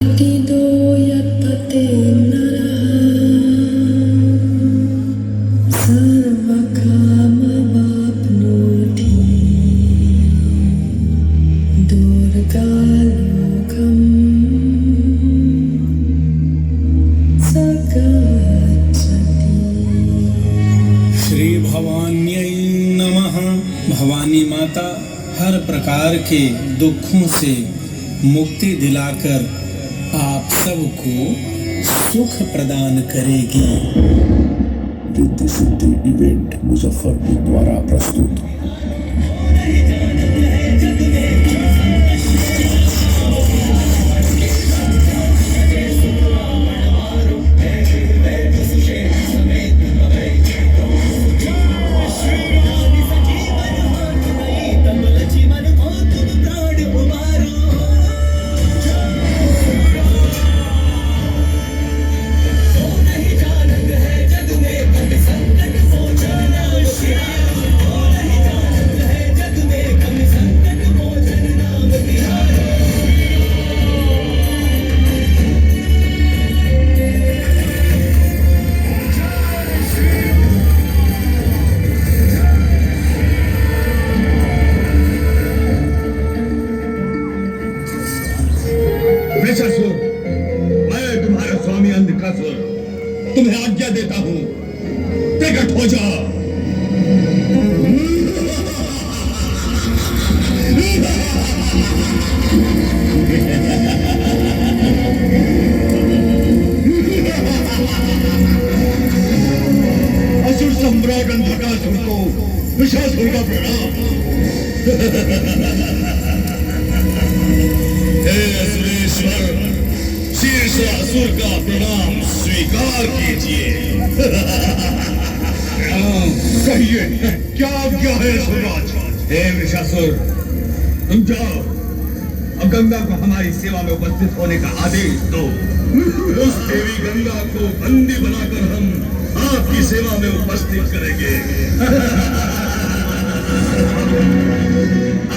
Tido yattate naraha sarvakamavapnoti durgalokam sagacchati। Shri भवान्यै नमः। भवानी माता हर प्रकार के दुखों से मुक्ति दिलाकर आप सबको सुख प्रदान करेगी। रिद्धि सिद्धि इवेंट मुजफ्फरपुर द्वारा प्रस्तुत। मैं तुम्हारा स्वामी अंधकासुर तुम्हें आज्ञा देता हूँ, प्रकट हो जाओ। असुर सम्राट अंधकासुर को विशासुर का प्रणाम। हे असुरेश्वर, शीर्ष असुर का प्रणाम स्वीकार कीजिए। कहिए क्या आज्ञा है सुराज? हे वृषासुर, तुम जाओ, अब गंगा को हमारी सेवा में उपस्थित होने का आदेश दो। उस देवी गंगा को बंदी बनाकर हम आपकी सेवा में उपस्थित करेंगे।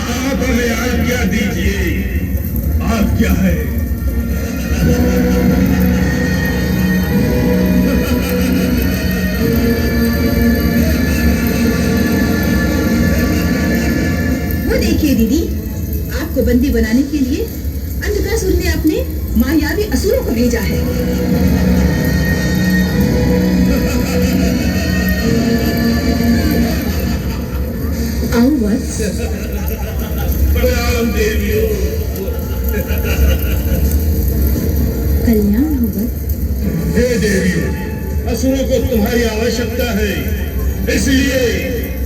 आप हमें आज्ञा दीजिए। आज्ञा है। वो देखिए दीदी, आपको बंदी बनाने के लिए अंधकासुर ने अपने मायावी असुरों को भेजा है। आओ वत्स। प्रणाम देवियों। कल्याण हो वत्स। हे देवियों, असुरों को तुम्हारी आवश्यकता है, इसलिए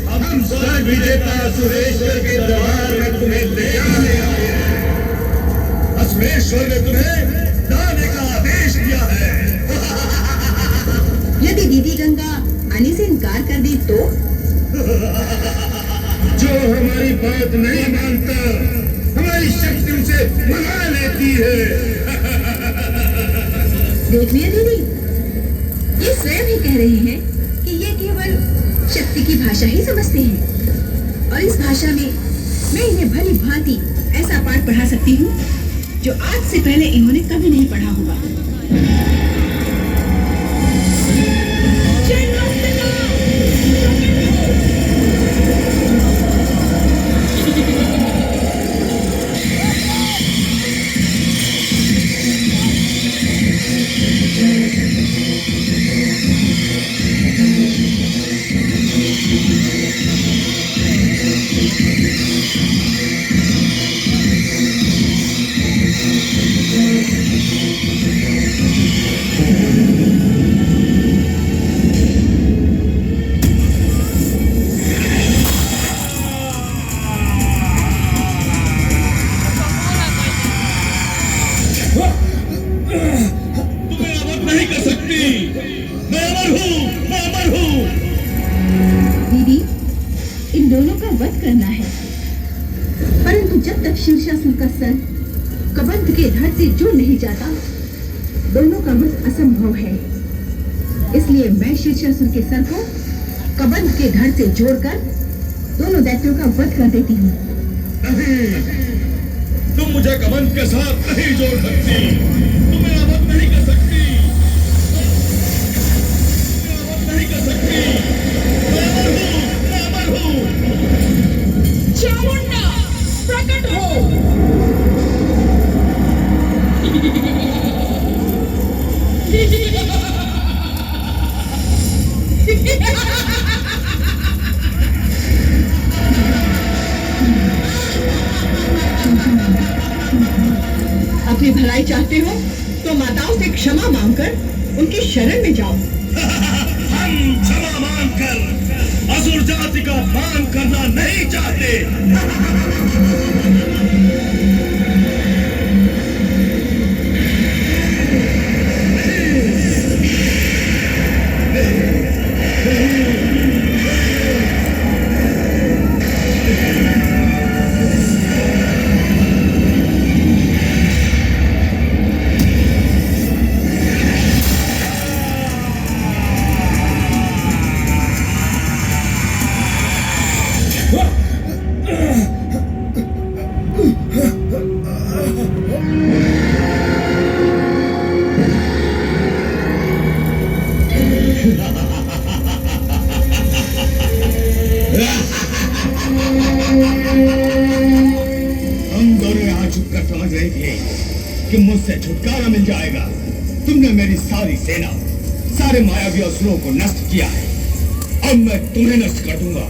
हम स्वर्ग विजेता सुरेश्वर के दरबार में तुम्हें ले आने आए हैं। असुरेश्वर ने तुम्हें लाने का आदेश दिया है। यदि दीदी गंगा आने से इनकार कर दी तो? जो हमारी बात नहीं मानता, हमारी शक्ति उसे मना लेती है। देख लिया दीदी, ये स्वयं ही कह रहे हैं कि ये केवल शक्ति की भाषा ही समझते हैं, और इस भाषा में मैं इन्हें भली भांति ऐसा पाठ पढ़ा सकती हूँ जो आज से पहले इन्होंने कभी नहीं पढ़ा होगा। दीदी, इन दोनों का वध करना है, परंतु जब तक शीर्षासुर का सर कबंध के धड़ से जुड़ नहीं जाता, दोनों का वध असंभव है। इसलिए मैं शीर्षासुर के सर को कबंध के धड़ से जोड़कर दोनों दैत्यों का वध कर देती हूँ। नहीं, तुम मुझे कबंध के साथ नहीं जोड़ सकती, तुम मेरा वध नहीं कर सकती, मेरा वध नहीं कर सकती। मैं अमर हूँ। चामुंडा प्रकट हो। अपनी भलाई चाहते हो तो माताओं से क्षमा मांगकर उनकी शरण में जाओ। हम क्षमा मांगकर असुर जाति का अपमान करना नहीं चाहते। हम दोनों यहाँ छुपकर समझ रहे थे कि मुझसे छुटकारा मिल जाएगा। तुमने मेरी सारी सेना, सारे मायावी असुरों को नष्ट किया है। अब मैं तुम्हें नष्ट कर दूंगा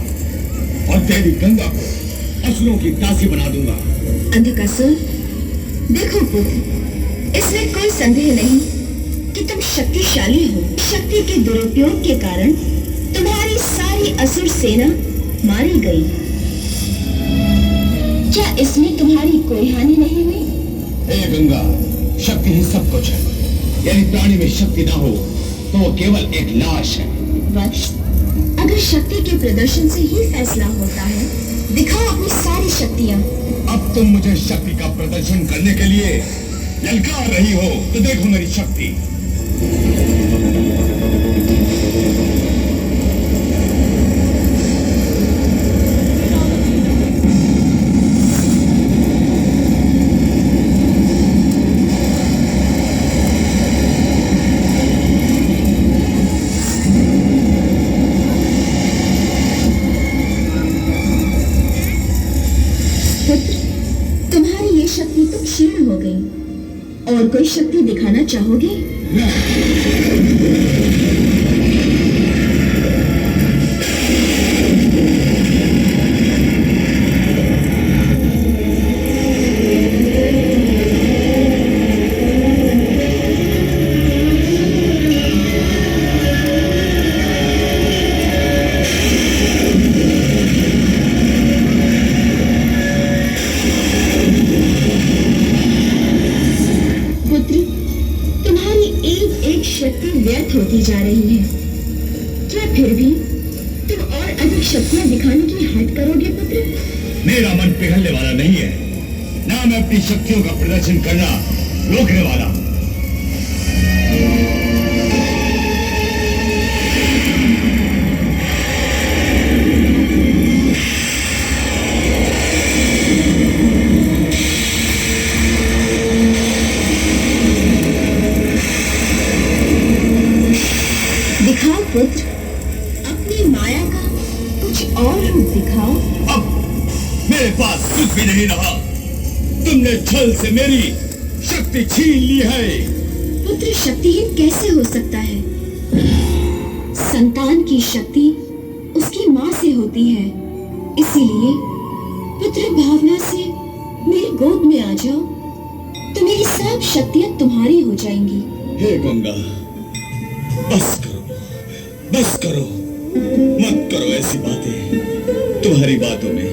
और देवी गंगा को असुरों की दासी बना दूंगा। अंधकासुर, देखो पुत्र, इसमें कोई संदेह नहीं कि तुम शक्तिशाली हो। शक्ति के दुरुपयोग के कारण तुम्हारी सारी असुर सेना मारी गई। क्या इसमें तुम्हारी कोई हानि नहीं हुई? हे गंगा, शक्ति ही सब कुछ है। यदि प्राणी में शक्ति ना हो तो वो केवल एक लाश है। वत्स, अगर शक्ति के प्रदर्शन से ही फैसला होता है, दिखाओ अपनी सारी शक्तियाँ। अब तुम मुझे शक्ति का प्रदर्शन करने के लिए ललकार रही हो तो देखो मेरी शक्ति। तुम्हारी ये शक्ति तो क्षीण हो गई। और कोई शक्ति दिखाना चाहोगे? शक्ति व्यर्थ होती जा रही है। क्या फिर भी तुम और अधिक शक्तियां दिखाने की हट करोगे पुत्र? मेरा मन पिघलने वाला नहीं है, ना मैं अपनी शक्तियों का प्रदर्शन करना रोकने वाला। दिखाओ पुत्र, अपनी माया का कुछ और रूप दिखाओ। अब मेरे पास कुछ भी नहीं रहा। तुमने छल से मेरी शक्ति छीन ली है। पुत्र शक्तिहीन कैसे हो सकता है? संतान की शक्ति उसकी माँ से होती है। इसीलिए पुत्र भावना से मेरी गोद में आ जाओ तो मेरी सब शक्तियां तुम्हारी हो जाएंगी। हे गंगा, बस करो, बस करो, मत करो ऐसी बातें। तुम्हारी बातों में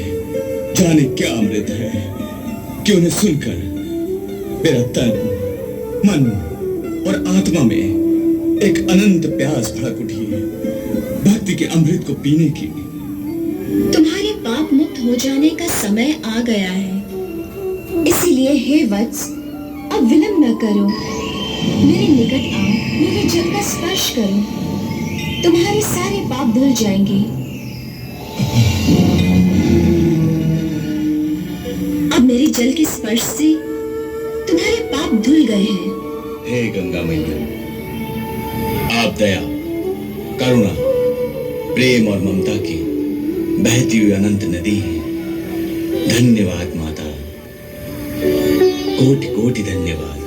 जाने क्या अमृत है कि उन्हें सुनकर मेरा तन, मन और आत्मा में एक अनंत प्यास भड़क उठी है भक्ति के अमृत को पीने की। तुम्हारे पाप मुक्त हो जाने का समय आ गया है। इसीलिए हे वत्स, अब विलंब न करो, मेरे निकट आओ, मेरे जल का स्पर्श करो, तुम्हारे सारे पाप धुल जाएंगे। अब मेरे जल के स्पर्श से तुम्हारे पाप धुल गए हैं। हे गंगा मैया, आप दया, करुणा, प्रेम और ममता की बहती हुई अनंत नदी है। धन्यवाद माता, कोटि कोटि धन्यवाद।